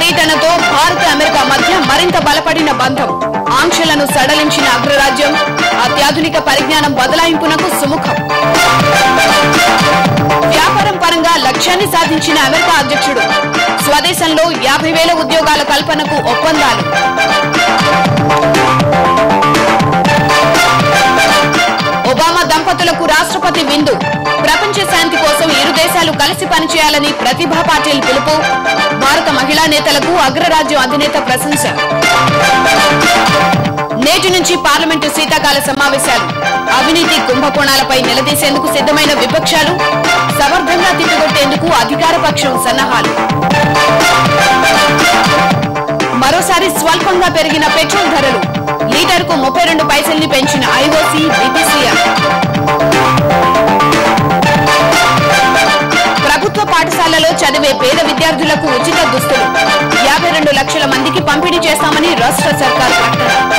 పర్యటనతో Bharat America మధ్య మరింత బలపడిన బంధం. ఆంక్షలను సడలించిన అగ్రరాజ్యం. అత్యాధునిక పరిజ్ఞానం బదలాయింపునకు సుముఖం. వ్యాపారం పరంగా లక్ష్యాన్ని సాధించిన అమెరికా అధ్యక్షుడు. స్వదేశంలో 50,000 ఉద్యోగాల కల్పనకు ఒప్పందాలు. ఒబామా దంపతులకు రాష్ట్రపతి విందు. ప్రపంచ శాంతి కోసం ఇరు దేశాలు కలిసి పనిచేయాలని ప్రతిభా పాటిల్ పిలుపు. భారత మహిళా నేతలకు అగ్రరాజ్యం అధినేత ప్రశంస. నేటి నుంచి పార్లమెంటు శీతాకాల సమావేశాలు. అవినీతి కుంభకోణాలపై నిలదీసేందుకు సిద్దమైన విపక్షాలు. సమర్థంగా తిప్పికొట్టేందుకు అధికార పక్షం సన్నాహాలు. మరోసారి స్వల్పంగా పెరిగిన పెట్రోల్ ధరలు. లీటర్కు 32 పైసల్ని పెంచిన ఐఓసీ, బీపీసీఎల్. ప్రభుత్వ పాఠశాలలో చదివే పేద విద్యార్థులకు ఉచిత దుస్తులు. 52 లక్షల మందికి పంపిణీ చేస్తామని రాష్ట్ర సర్కార్ ప్రకటన.